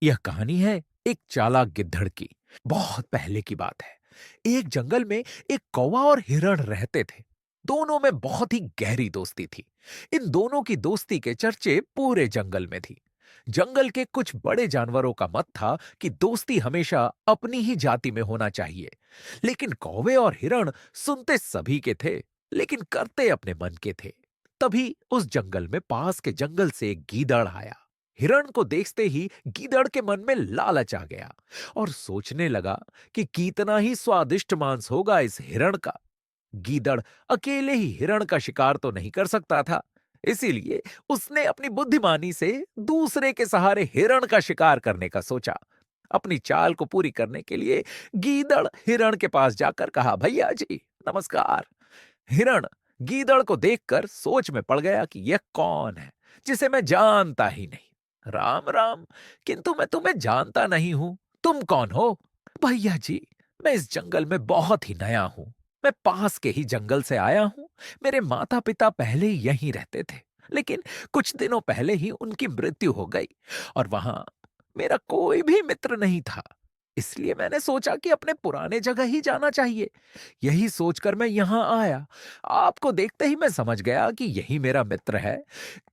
यह कहानी है एक चालाक गिद्धड़ की। बहुत पहले की बात है। एक जंगल में एक कौवा और हिरण रहते थे। दोनों में बहुत ही गहरी दोस्ती थी। इन दोनों की दोस्ती के चर्चे पूरे जंगल में थी। जंगल के कुछ बड़े जानवरों का मत था कि दोस्ती हमेशा अपनी ही जाति में होना चाहिए। लेकिन कौवे और हिरण सुनते सभी के थे, लेकिन करते अपने मन के थे। तभी उस जंगल में पास के जंगल से एक गीदड़ आया। हिरण को देखते ही गीदड़ के मन में लालच आ गया और सोचने लगा कि कितना ही स्वादिष्ट मांस होगा इस हिरण का। गीदड़ अकेले ही हिरण का शिकार तो नहीं कर सकता था, इसीलिए उसने अपनी बुद्धिमानी से दूसरे के सहारे हिरण का शिकार करने का सोचा। अपनी चाल को पूरी करने के लिए गीदड़ हिरण के पास जाकर कहा, भैया जी नमस्कार। हिरण गीदड़ को देखकर सोच में पड़ गया कि यह कौन है जिसे मैं जानता ही नहीं। राम राम, किंतु मैं तुम्हें जानता नहीं हूं। तुम कौन हो? भैया जी, मैं इस जंगल में बहुत ही नया हूं। मैं पास के ही जंगल से आया हूं। मेरे माता पिता पहले ही यहीं रहते थे, लेकिन कुछ दिनों पहले ही उनकी मृत्यु हो गई और वहां मेरा कोई भी मित्र नहीं था। इसलिए मैंने सोचा कि अपने पुराने जगह ही जाना चाहिए। यही सोचकर मैं यहां आया। आपको देखते ही मैं समझ गया कि यही मेरा मित्र है।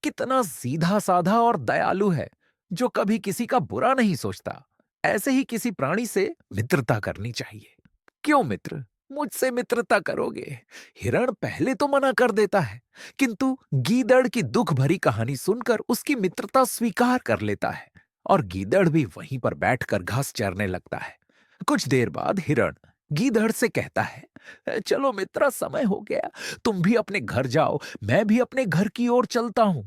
कितना सीधा साधा और दयालु है, जो कभी किसी का बुरा नहीं सोचता। ऐसे ही किसी प्राणी से मित्रता करनी चाहिए। क्यों मित्र, मुझसे मित्रता करोगे? हिरण पहले तो मना कर देता है, किंतु गीदड़ की दुख भरी कहानी सुनकर उसकी मित्रता स्वीकार कर लेता है और गीदड़ भी वहीं पर बैठकर घास चरने लगता है। कुछ देर बाद हिरण गीदड़ से कहता है, चलो मित्रा, समय हो गया। तुम भी अपने घर जाओ, मैं भी अपने घर की ओर चलता हूं।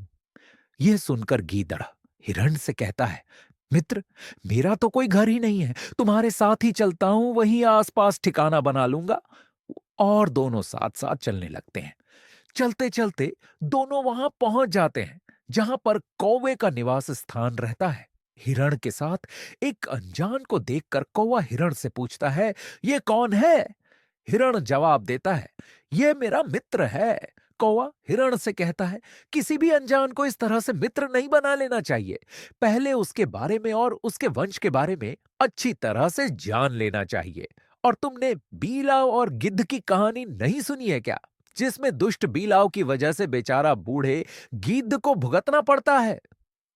यह सुनकर गीदड़ हिरण से कहता है, मित्र, मेरा तो कोई घर ही नहीं है। तुम्हारे साथ ही चलता हूं, वहीं आसपास ठिकाना बना लूंगा। और दोनों साथ साथ चलने लगते हैं। चलते चलते दोनों वहां पहुंच जाते हैं जहां पर कौवे का निवास स्थान रहता है। हिरण के साथ एक अनजान को देखकर कौवा हिरण से पूछता है, ये कौन है? हिरण जवाब देता है, ये मेरा मित्र है। कौवा हिरण से कहता है, किसी भी अनजान को इस तरह से मित्र नहीं बना लेना चाहिए। पहले उसके बारे में और उसके वंश के बारे में अच्छी तरह से जान लेना चाहिए। और तुमने बीलाव और गिद्ध की कहानी नहीं सुनी है क्या, जिसमें दुष्ट बीलाव की वजह से बेचारा बूढ़े गिद्ध को भुगतना पड़ता है?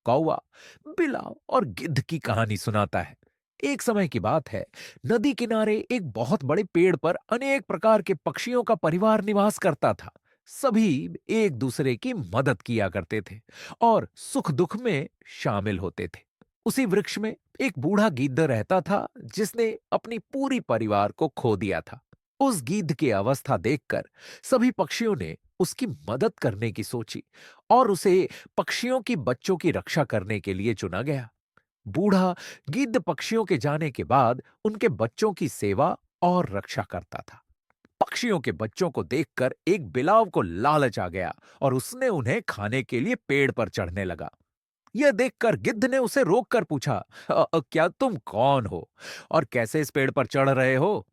कौवा बिलाव और गिद्ध की कहानी सुनाता है। एक समय की बात है। नदी किनारे एक बहुत बड़े पेड़ पर अनेक प्रकार के पक्षियों का परिवार निवास करता था। सभी एक दूसरे की मदद किया करते थे और सुख दुख में शामिल होते थे। उसी वृक्ष में एक बूढ़ा गिद्ध रहता था, जिसने अपनी पूरी परिवार को खो दिया था। उस गिद्ध की अवस्था देखकर सभी पक्षियों ने उसकी मदद करने की सोची और उसे पक्षियों की बच्चों की रक्षा करने के लिए चुना गया। बूढ़ा गिद्ध पक्षियों के जाने के बाद उनके बच्चों की सेवा और रक्षा करता था। पक्षियों के बच्चों को देखकर एक बिलाव को लालच आ गया और उसने उन्हें खाने के लिए पेड़ पर चढ़ने लगा। यह देखकर गिद्ध ने उसे रोककर पूछा, क्या तुम कौन हो और कैसे इस पेड़ पर चढ़ रहे हो?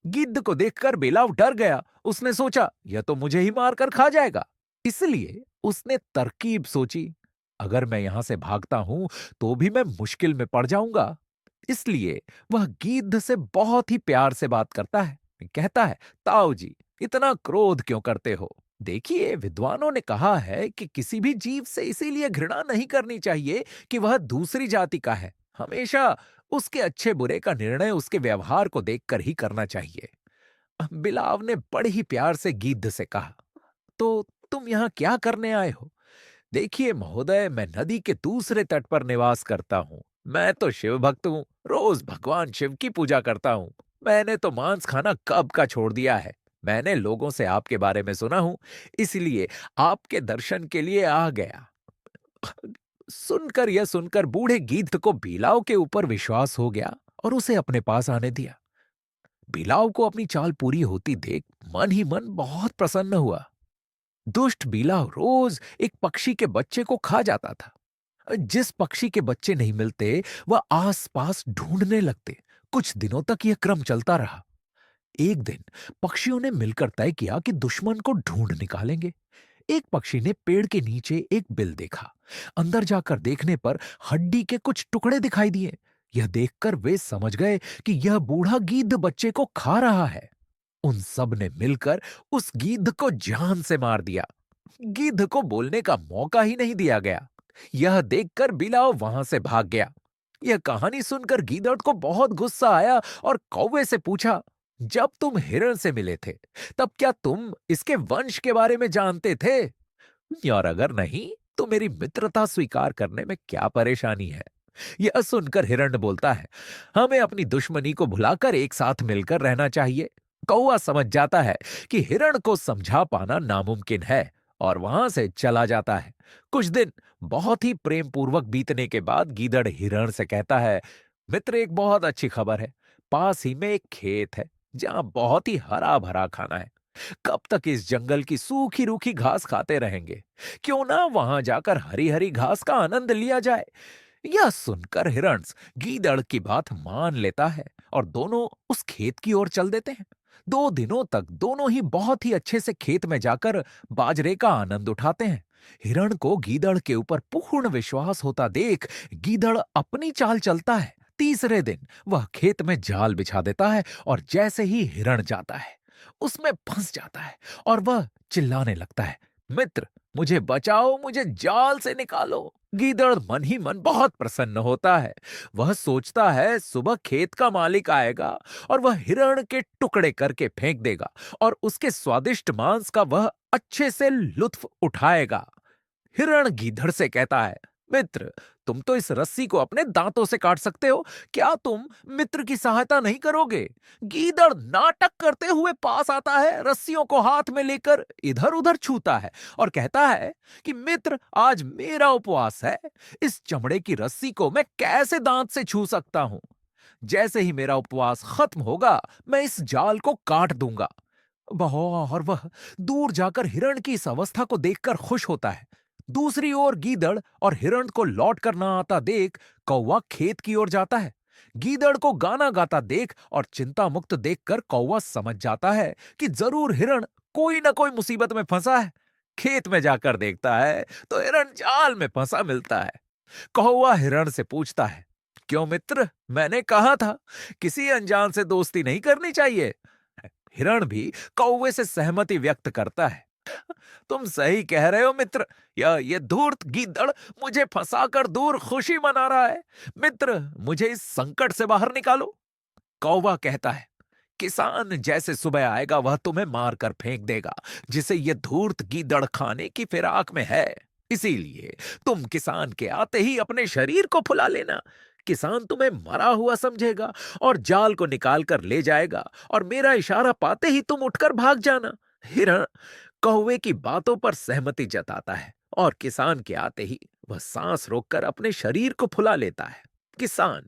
गिद्ध को देखकर बिलाव डर गया। उसने सोचा, यह तो मुझे ही मारकर खा जाएगा। इसलिए उसने तरकीब सोची, अगर मैं यहां से भागता हूं तो भी मैं मुश्किल में पड़ जाऊंगा। इसलिए वह गिद्ध से बहुत ही प्यार से बात करता है। कहता है, ताऊ जी, इतना क्रोध क्यों करते हो? देखिए, विद्वानों ने कहा है कि किसी भी जीव से इसीलिए घृणा नहीं करनी चाहिए कि वह दूसरी जाति का है। हमेशा उसके अच्छे बुरे का निर्णय उसके व्यवहार को देखकर ही करना चाहिए। बिलाव ने बड़े ही प्यार से गिद्ध से कहा, तो तुम यहाँ क्या करने आए हो? देखिए महोदय, मैं नदी के दूसरे तट पर निवास करता हूँ। मैं तो शिव भक्त हूँ, रोज भगवान शिव की पूजा करता हूँ। मैंने तो मांस खाना कब का छोड़ दिया है। मैंने लोगों से आपके बारे में सुना हूँ, इसलिए आपके दर्शन के लिए आ गया। यह सुनकर बूढ़े गिद्ध को बिलाव के ऊपर विश्वास हो गया और उसे अपने पास आने दिया। बिलाव को अपनी चाल पूरी होती देख मन ही मन बहुत प्रसन्न हुआ। दुष्ट बिलाव रोज एक पक्षी के बच्चे को खा जाता था। जिस पक्षी के बच्चे नहीं मिलते, वह आसपास ढूंढने लगते। कुछ दिनों तक यह क्रम चलता रहा। एक दिन पक्षियों ने मिलकर तय किया कि दुश्मन को ढूंढ निकालेंगे। एक पक्षी ने पेड़ के नीचे एक बिल देखा। अंदर जाकर देखने पर हड्डी के कुछ टुकड़े दिखाई दिए। यह देखकर वे समझ गए कि यह बूढ़ा गीद बच्चे को खा रहा है। उन सब ने मिलकर उस गीध को जान से मार दिया। गीध को बोलने का मौका ही नहीं दिया गया। यह देखकर बिलाव वहां से भाग गया। यह कहानी सुनकर गीदड़ को बहुत गुस्सा आया और कौवे से पूछा, जब तुम हिरण से मिले थे तब क्या तुम इसके वंश के बारे में जानते थे? और अगर नहीं तो मेरी मित्रता स्वीकार करने में क्या परेशानी है? यह सुनकर हिरण बोलता है, हमें अपनी दुश्मनी को भुलाकर एक साथ मिलकर रहना चाहिए। कौवा समझ जाता है कि हिरण को समझा पाना नामुमकिन है और वहां से चला जाता है। कुछ दिन बहुत ही प्रेम पूर्वक बीतने के बाद गीदड़ हिरण से कहता है, मित्र, एक बहुत अच्छी खबर है। पास ही में एक खेत है जहां बहुत ही हरा भरा खाना है। कब तक इस जंगल की सूखी रूखी घास खाते रहेंगे? क्यों ना वहां जाकर हरी हरी घास का आनंद लिया जाए। यह सुनकर हिरण गीदड़ की बात मान लेता है और दोनों उस खेत की ओर चल देते हैं। 2 दिनों तक दोनों ही बहुत ही अच्छे से खेत में जाकर बाजरे का आनंद उठाते हैं। हिरण को गीदड़ के ऊपर पूर्ण विश्वास होता देख गीदड़ अपनी चाल चलता है। तीसरे दिन वह खेत में जाल बिछा देता है और जैसे ही हिरण जाता है उसमें फंस जाता है और वह चिल्लाने लगता है, मित्र, मुझे बचाओ, मुझे जाल से निकालो। गीदड़ मन ही मन बहुत प्रसन्न होता है। वह सोचता है सुबह खेत का मालिक आएगा और वह हिरण के टुकड़े करके फेंक देगा और उसके स्वादिष्ट मांस का वह अच्छे से लुत्फ उठाएगा। हिरण गीदड़ से कहता है, मित्र, तुम तो इस रस्सी को अपने दांतों से काट सकते हो, क्या तुम मित्र की सहायता नहीं करोगे? गीदड़ नाटक करते हुए पास आता है, रस्सियों को हाथ में लेकर इधर उधर छूता है और कहता है कि मित्र, आज मेरा उपवास है। इस चमड़े की रस्सी को मैं कैसे दांत से छू सकता हूं? जैसे ही मेरा उपवास खत्म होगा मैं इस जाल को काट दूंगा। और वह दूर जाकर हिरण की इस अवस्था को देखकर खुश होता है। दूसरी ओर गीदड़ और हिरण को लौट कर ना आता देख कौवा खेत की ओर जाता है। गीदड़ को गाना गाता देख और चिंता मुक्त देखकर कौवा समझ जाता है कि जरूर हिरण कोई ना कोई मुसीबत में फंसा है। खेत में जाकर देखता है तो हिरण जाल में फंसा मिलता है। कौवा हिरण से पूछता है, क्यों मित्र, मैंने कहा था किसी अनजान से दोस्ती नहीं करनी चाहिए। हिरण भी कौवे से सहमति व्यक्त करता है, तुम सही कह रहे हो मित्र, ये धूर्त गीदड़ मुझे फंसाकर दूर खुशी मना रहा है। मित्र, मुझे इस संकट से बाहर निकालो। कौवा कहता है, किसान जैसे सुबह आएगा वह तुम्हें मार कर फेंक देगा, जिसे ये धूर्त गीदड़ खाने की फिराक में है। इसीलिए तुम किसान के आते ही अपने शरीर को फुला लेना। किसान तुम्हें मरा हुआ समझेगा और जाल को निकाल कर ले जाएगा और मेरा इशारा पाते ही तुम उठकर भाग जाना। हिरण कौवे की बातों पर सहमति जताता है और किसान के आते ही वह सांस रोककर अपने शरीर को फुला लेता है। किसान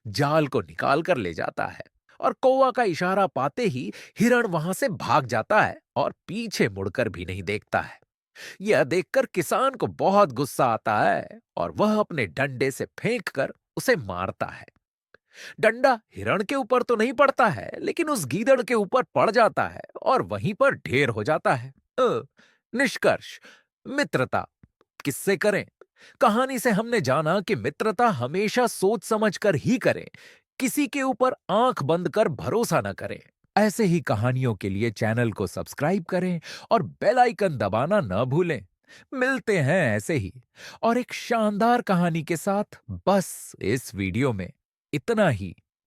जाल को निकाल कर ले जाता है और कौवा का इशारा पाते ही हिरण वहां से भाग जाता है और पीछे मुड़कर भी नहीं देखता है। यह देखकर किसान को बहुत गुस्सा आता है और वह अपने डंडे से फेंक कर उसे मारता है। डंडा हिरण के ऊपर तो नहीं पड़ता है, लेकिन उस गीदड़ के ऊपर पड़ जाता है और वहीं पर ढेर हो जाता है। निष्कर्ष, मित्रता किससे करें? कहानी से हमने जाना कि मित्रता हमेशा सोच समझ कर ही करें, किसी के ऊपर आंख बंद कर भरोसा न करें। ऐसे ही कहानियों के लिए चैनल को सब्सक्राइब करें और बेल आइकन दबाना न भूलें। मिलते हैं ऐसे ही और एक शानदार कहानी के साथ। बस इस वीडियो में इतना ही।